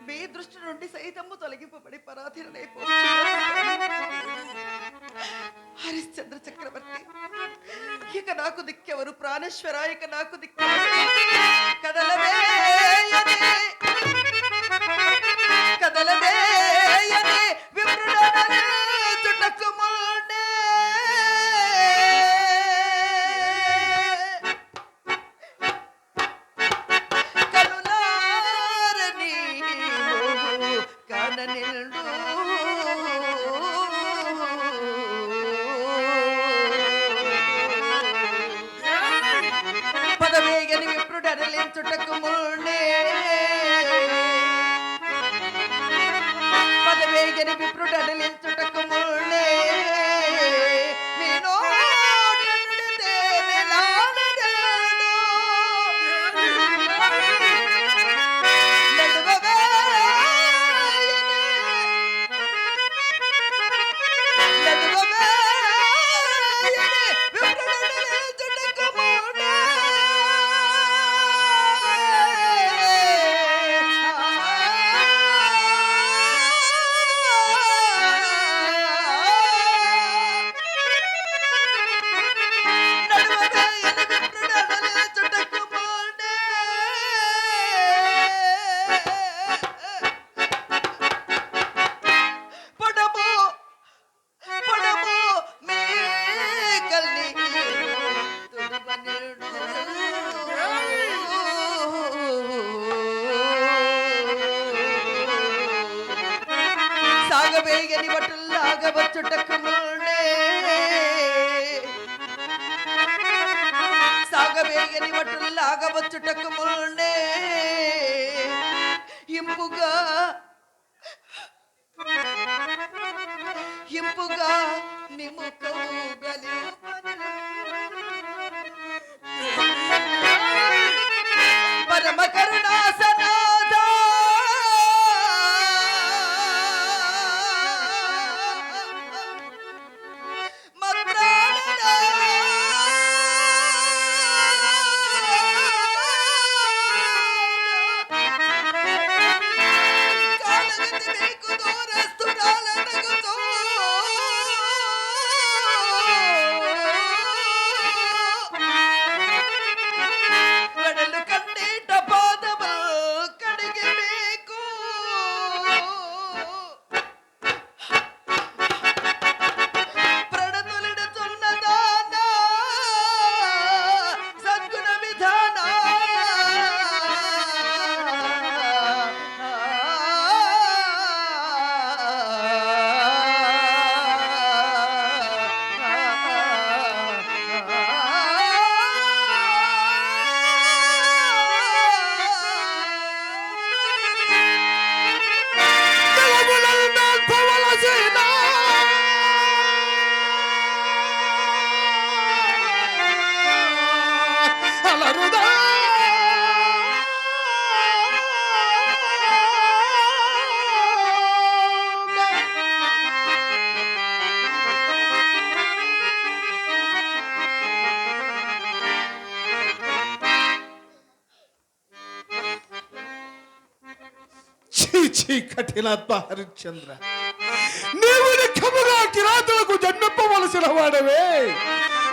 మీ దృష్టి నుండి సైతము తొలగింపబడి పరాధీనైపో హరిశ్చంద్ర చక్రవర్తి, ఇక నాకు దిక్కెవరు? ప్రాణేశ్వర, ఇక నాకు దిక్కెవరు? కదలవేయనే కదలవేయనే విప్రుడననే చుట్టకు ముల్నే. కనులార నీవు కననిల్డు పదవేగని విప్రుడనలించుటకు ముల్నే. పదవేగని విప్రుడనలించుటకు ముల్నే. సాగవేగని వటుల్లాగవచ్చుటకు ముల్నే. సాగవేగని వటుల్లాగవచ్చుటకు ముల్నే. ఇంపుగా ఇంపుగా నిముఖము గలిపను పరమ కరుణాసనాద కఠినాత్మ హరిశ్చంద్ర, నీవు నిఖముగా కిరాతులకు జన్మింపవలసిన వాడవే.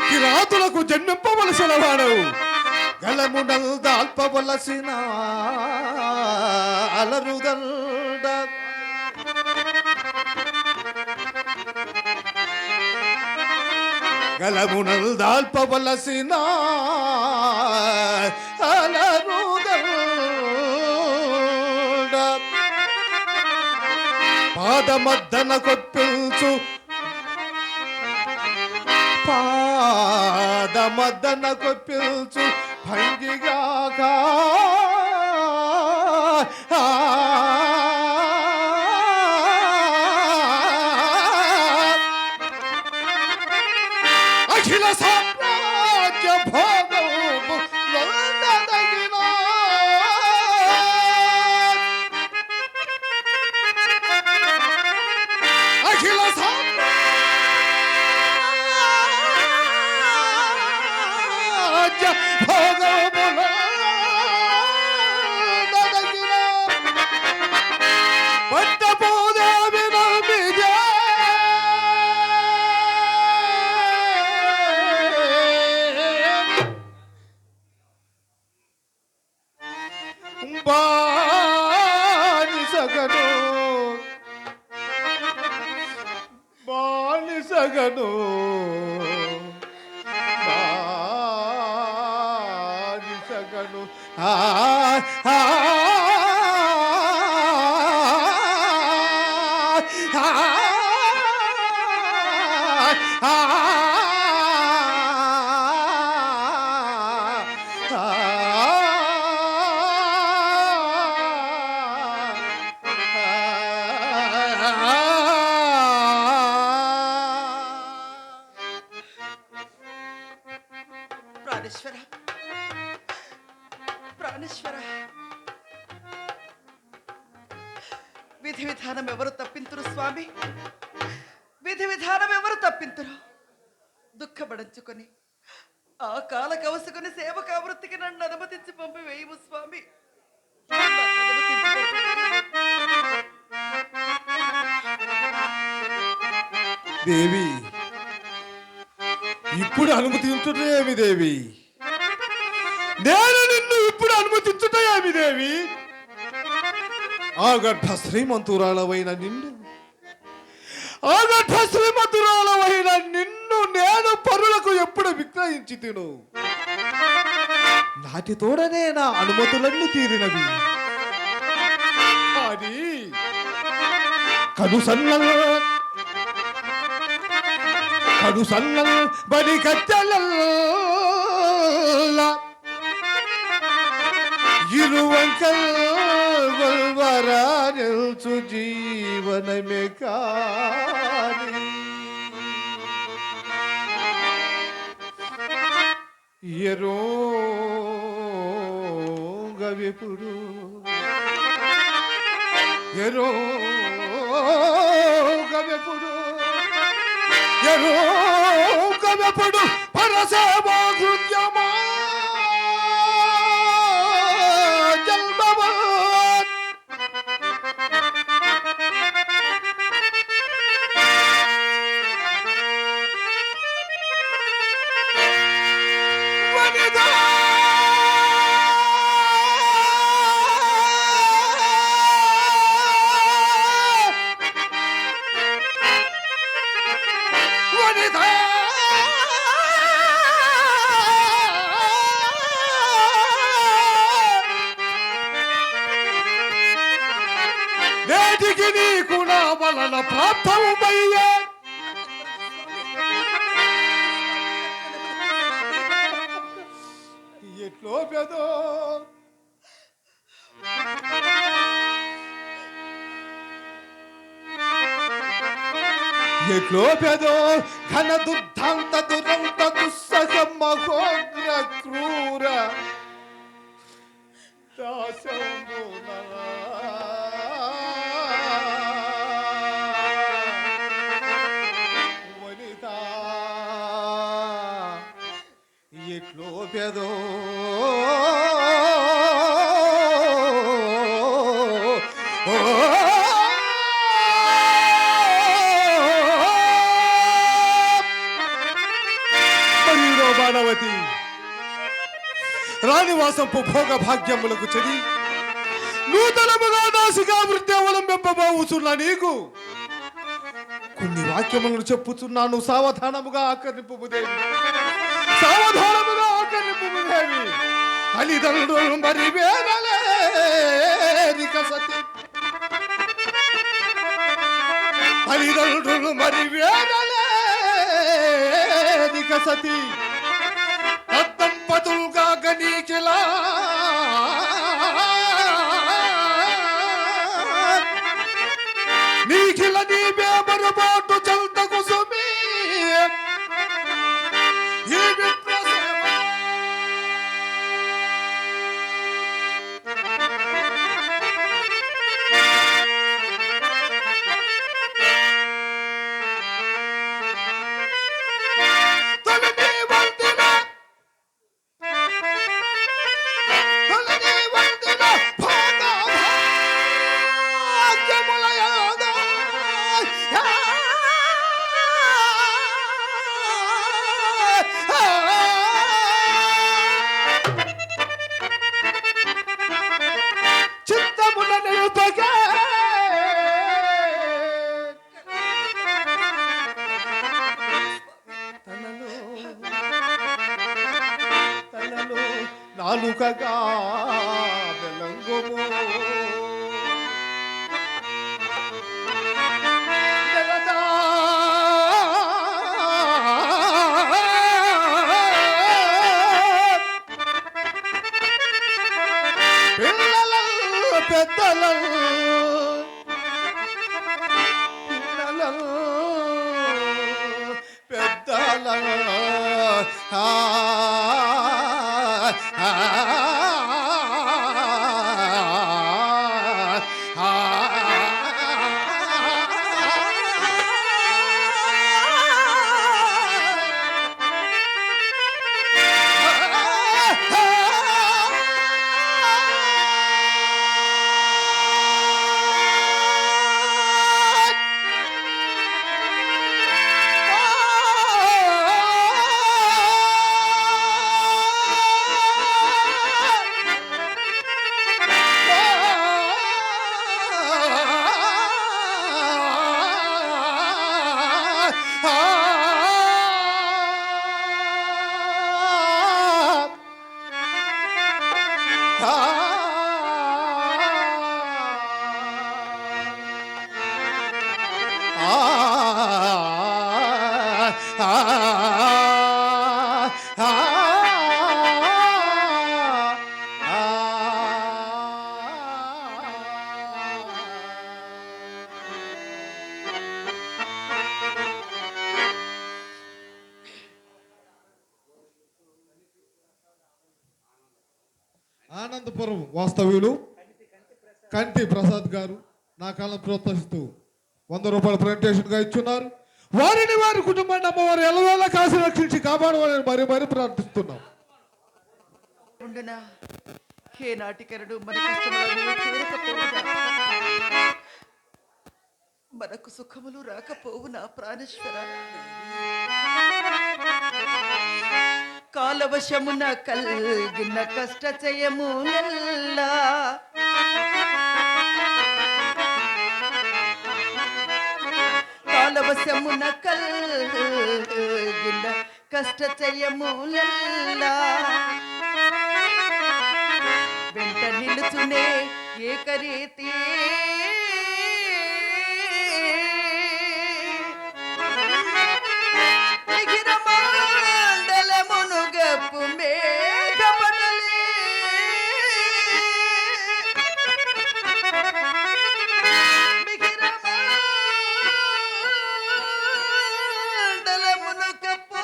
కిరాతులకు జన్మింపవలసిన వాడవు. గలముడల్ దాల్పవలసిన అలరుదల్డ గలమునల్ దాల్పవలసిన అలరుదల్డ పాదమద్దన కొప్పించు పాదమద్దన కొప్పించు భంగిగాక అఖిల సామ్రాజ్య భోగము లొందదగిన అఖిల సామ్రాజ్య భోగముల బానిసగను బానిసగను బానిసగను ఆ ఆ ప్రాణేశ్వర, ప్రాణేశ్వర, విధి విధానం ఎవరు తప్పింతురు స్వామి? విధి విధానం ఎవరు తప్పింతురు? దుఃఖపడంచుకొని ఆ కాల కవసుకొని సేవకావృత్తికి నన్ను అనుమతించి పంపి వేయము స్వామి. నన్ను అనుమతించి పంపివేయము. దేవి, ఇప్పుడు అనుమతించుటేమి దేవి? నేను నిన్ను ఇప్పుడు అనుమతించుటేమి దేవి? ఆ గర్భ శ్రీమంతురాలవైన నిన్ను నేను పరులకు ఎప్పుడు విక్రయించి తిను. నాటి తోడనే నా అనుమతులన్నీ తీరినవి. కానీ కడుసన్నల్ బడి కచ్చలల్ల ఇరువంకల్ గొల్వరా నిల్చు జీవనమే కాని ఎరోగవెప్పుడు ఎరోగవెప్పుడు పరసేవా కృత్యమా జన్మవత్ వనితా నేటికి నీకు నా వలన ప్రాప్తమయ్యే ఎట్లో పెదో ఘన దుర్ధాంత దురంత దుస్సహ మహోగ్ర క్రూర వనిత ఎట్లో పెదో బాణవతి రాణివాసంపు భోగ భాగ్యములకు చెడి నూతనముగా దాసిగా వృత్తి అవలంబింపబోతున్న నీకు కొన్ని వాక్యములను చెప్పుచున్నాను. సావధానముగా ఆకర్ణింపుదేవి, సావధానముగా ఆకర్ణింపుదేవి. తల్లిదండ్రులు మరి వేదలేరిక సతి, తల్లిదండ్రులు మరి వేదలేరిక సతి దంపతులుగా గనీకిలా నీకిల నీవే మరుబాటు చల్తకు సుమీ ఈ విప్రసేవ తొలి నీ వందిన పిల్లలు పెద్దలు పిల్లలు పెద్దలు ఆ ఆ ఆనందపురం వాస్తవ్యులు కంటి ప్రసాద్ గారు నా కాలం ప్రోత్సహిస్తూ 100 రూపాయల ప్రెజెంటేషన్ గా ఇచ్చున్నారు. వారిని వారి కుటుంబాన్ని అమ్మవారు ఎల్లవేళ కాసి రక్షించి కాపాడవాలని మరి మరి ప్రార్థిస్తున్నాం. ఉండునా ఏ నాటికరడు మన కష్టములను తీరకపోవునా, మనకు సుఖములు రాకపోవునా ప్రాణేశ్వర. కాలవశమున కల్గిన కష్ట చేయమునల్లా కాలవశమున కల్గిన కష్ట చేయములల్లా వెంట నిలుచునే ఏకరీతి మండలమునుగపు మేఘపడలే మండలమునుగపు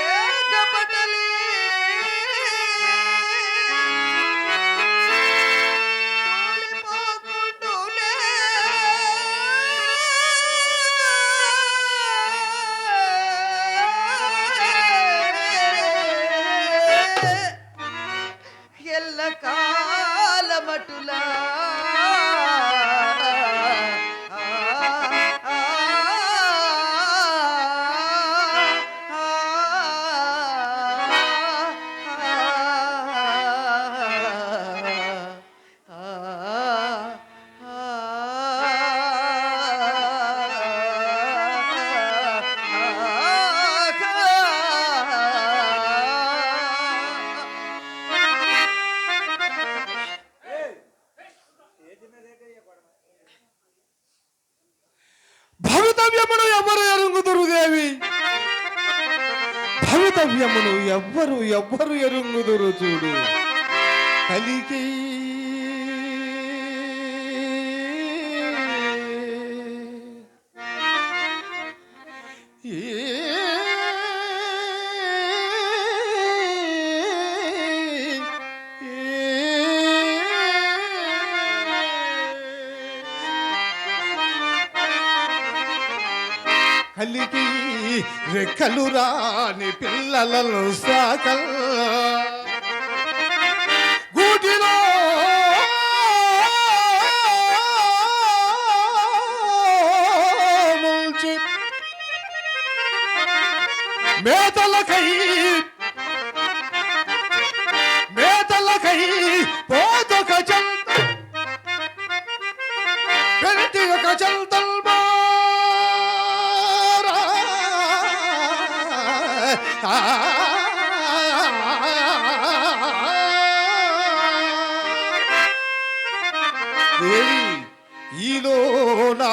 మేఘపడలే ఎల్ల కాలమటులా భవితవ్యమును ఎవరు ఎరుగుదురు దేవి, భవితవ్యమును ఎవ్వరు ఎరుగుదురు చూడు. కలికి కలికి రెక్కలు రాని పిల్లలను సాకల్ గూటిలో మూల్చి మేతలకై పోతొక చల్త పెరటి ఒక చల్తల్ దేవి ఈలోనా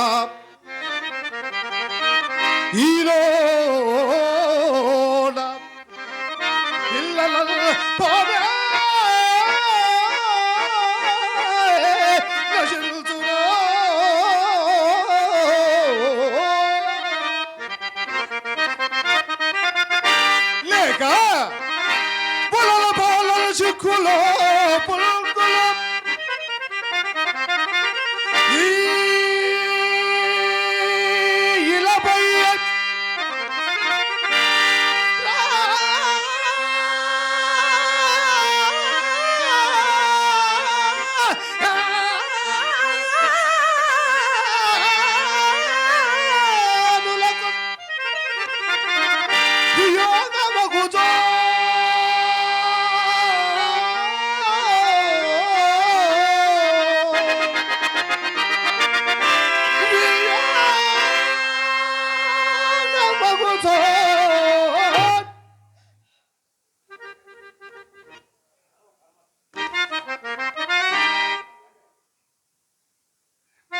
పిల్లల పోవే చిక్కులో పులుకులో ఈ ఇలపై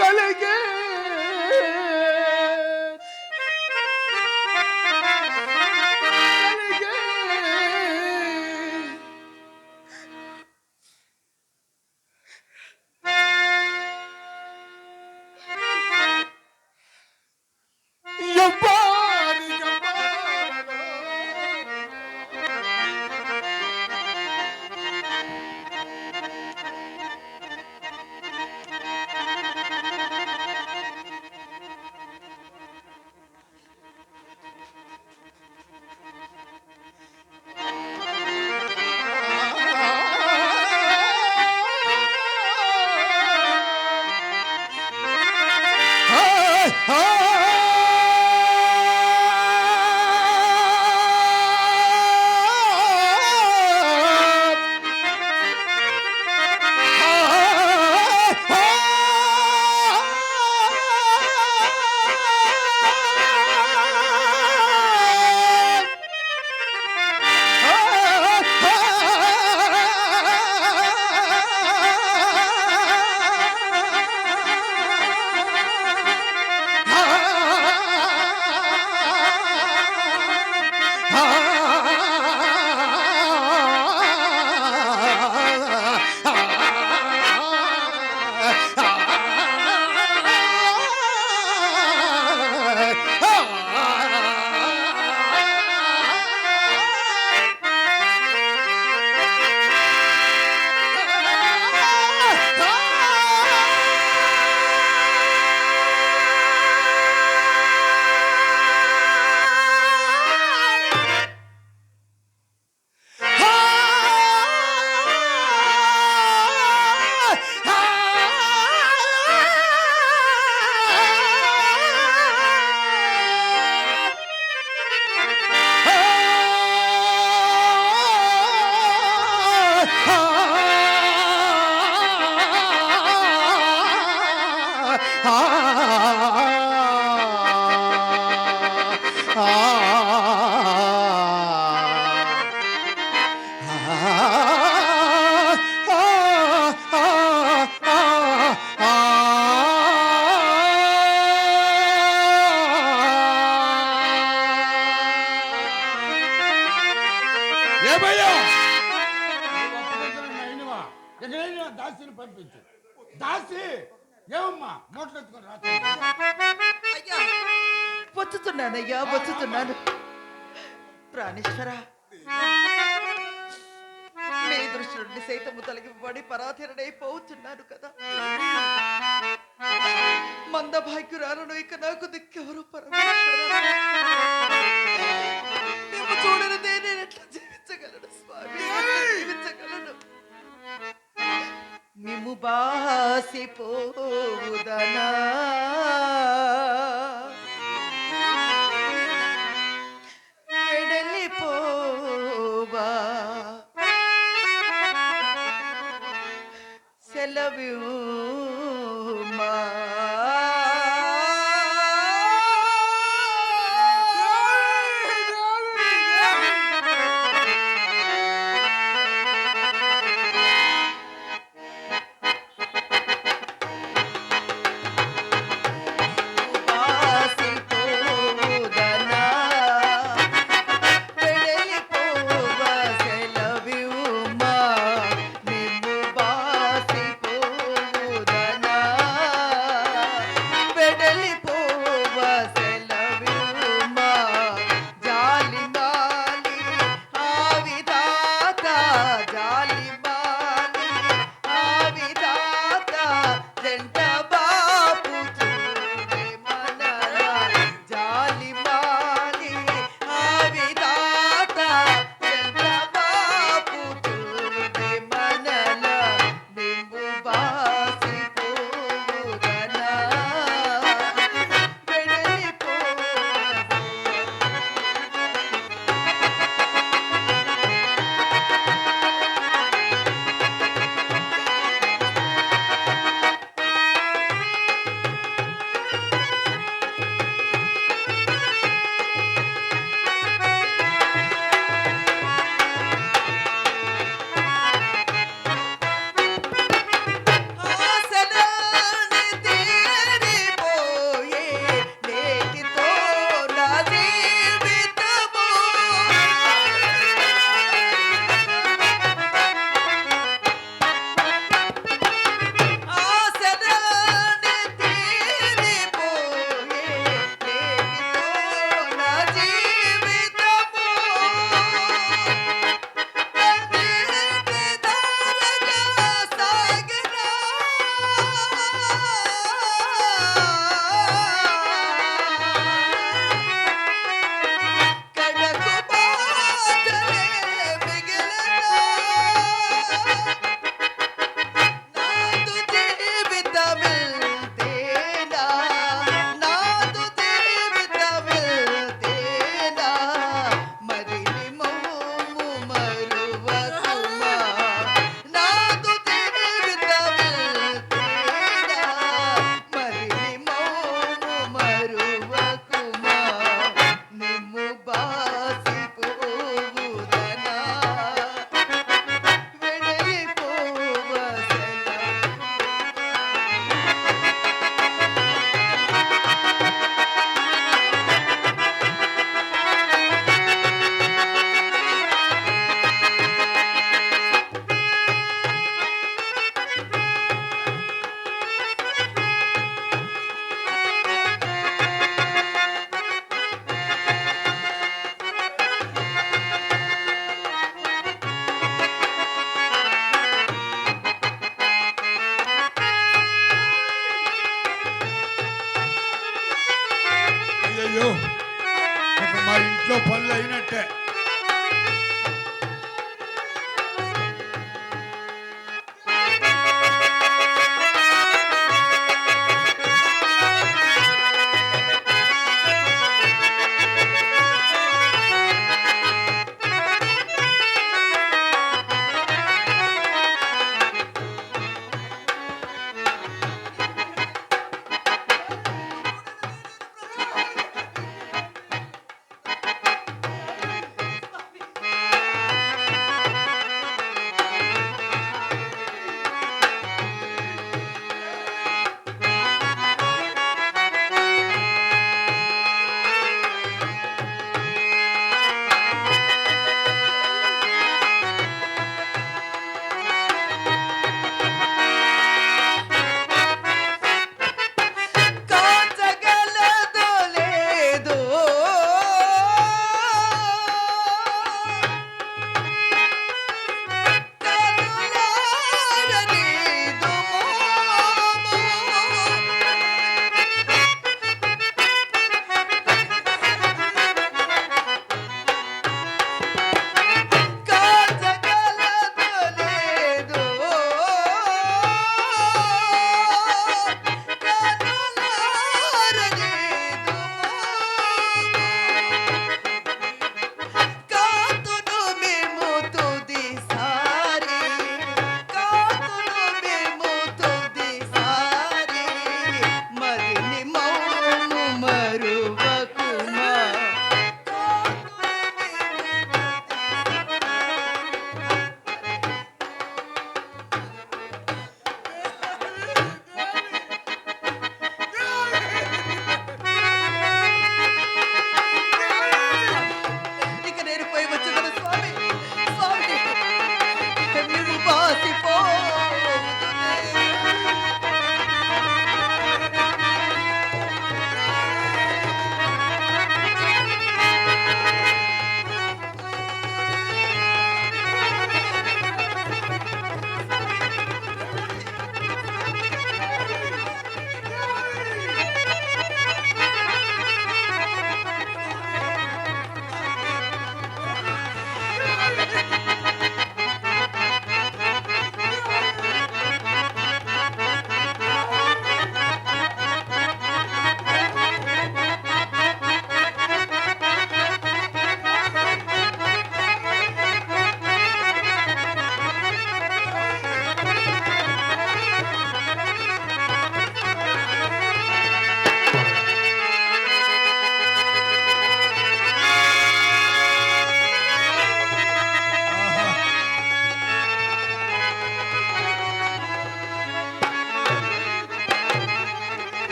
కలిగే ఏమయ్యా దాసిని పంపించు. దాసి ఏమమ్మా మూటలు ఎత్తుకొని రా. అయ్యా వచ్చుతున్నానయ్యా వచ్చుతున్నాను. ప్రాణేశ్వర మీ దృష్టి నుండి సైతము తొలగిపడి పరాధీనైపోతున్నాను కదా. మంద భాగ్యురాలను ఇక నాకు దిక్కెవరు పరమేశ్వర. నువ్వు చూడనిదే నేను ఎట్లా జీవించగలను స్వామి, ఎట్లా జీవించగలను? మిము బాసిపోవుదనా వెడలిపోవా సెలవుమా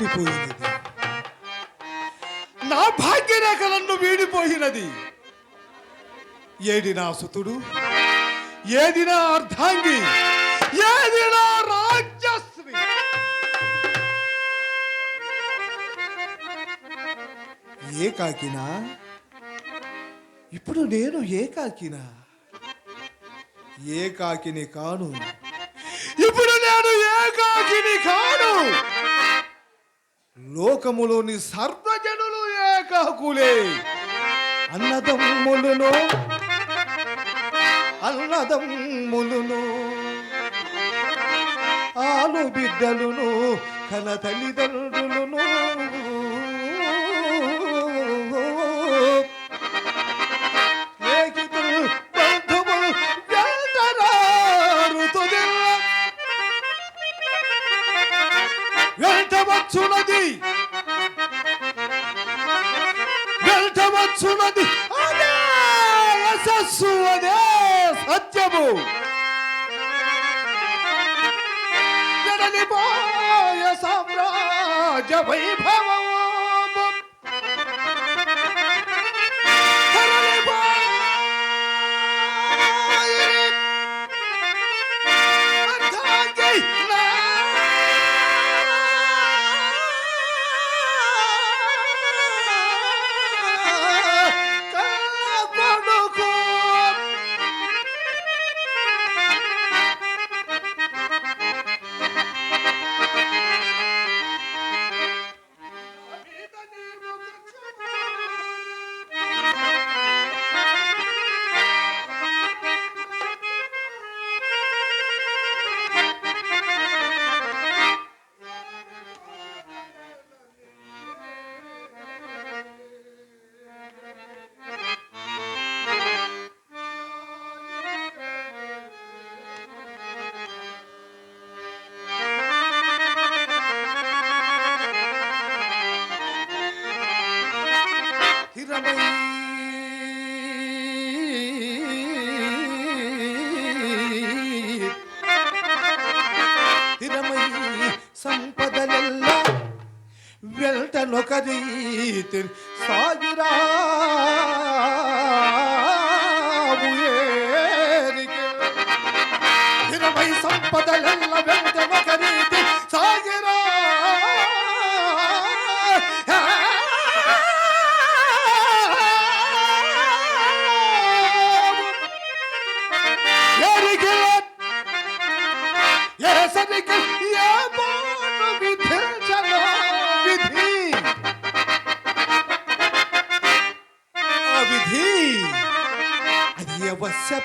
వీడిపోయినది. నా భాగ్యరేఖ నన్ను వీడిపోయినది. ఏది నా సుతుడు, ఏది నా అర్ధాంగి, ఏది నా రాజ్యశ్రీ? ఏకాకినా? ఇప్పుడు నేను ఏకాకినా? ఏకాకిని కాను. ఇప్పుడు నేను ఏకాకిని కాను. లోకములోని సర్వజనులు ఏకాకులే. అన్నదమ్ములను ఆలు బిడ్డలును కన తల్లిదండ్రులను వెళ్ళవచ్చున్నది అదే యశస్సు, అదే సత్యము. వెడలిపోయ సామ్రాజ్య వైభవము, సంపదలెల్ల వెల్టనొక రీతి సాగిరా సంపదలెల్ల వెల్టనొక రీతి సాగిరా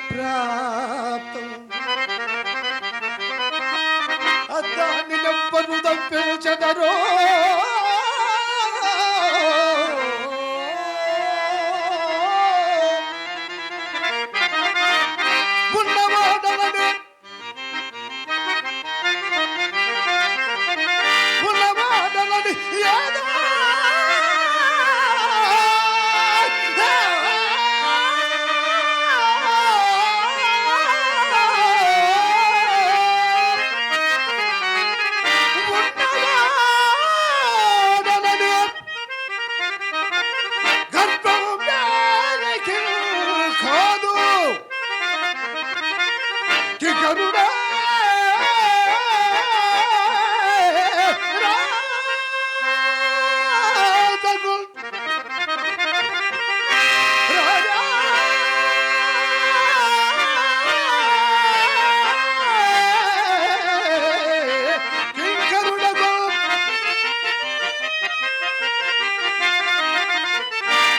ప్రాప్తం. దాన్ని నెప్పను దంపించదరో ఉన్నవాడలని ఏదో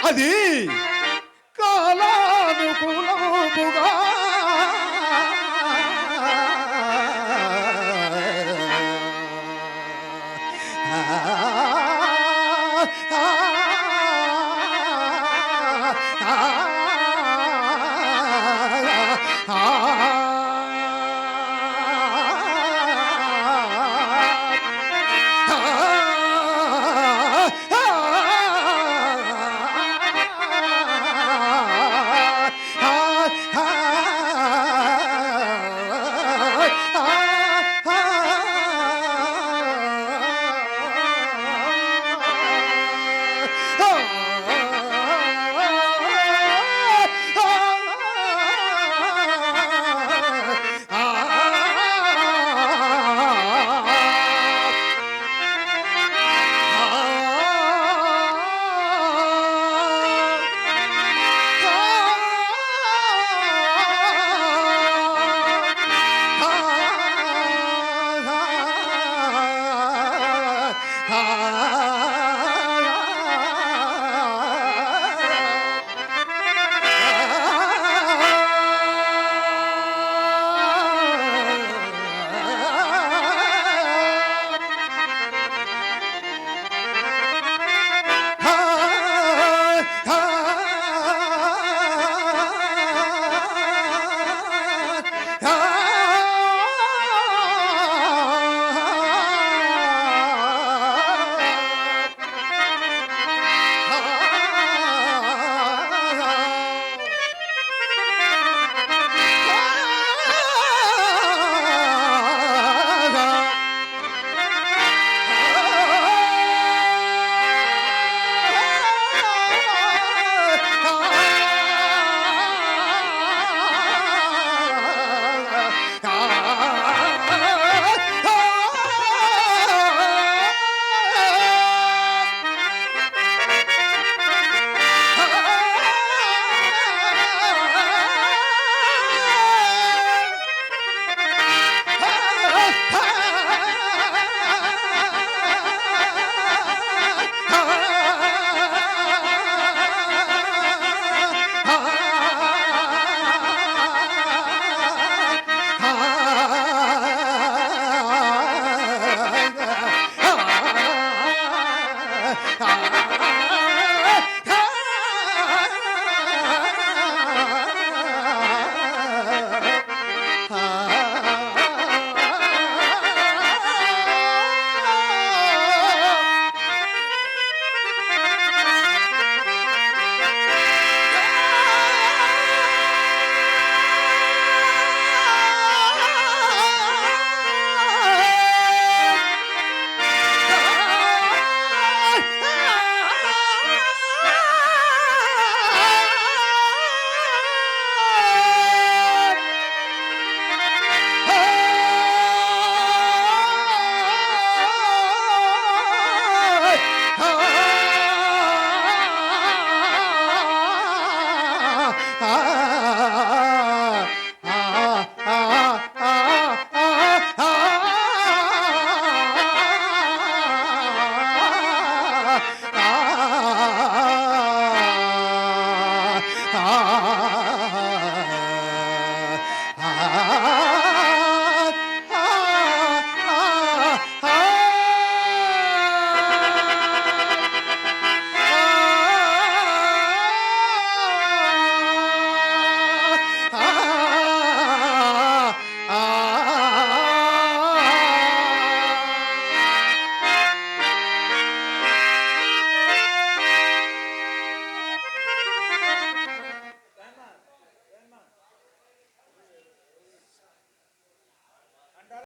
అది కాలానుకూలముగా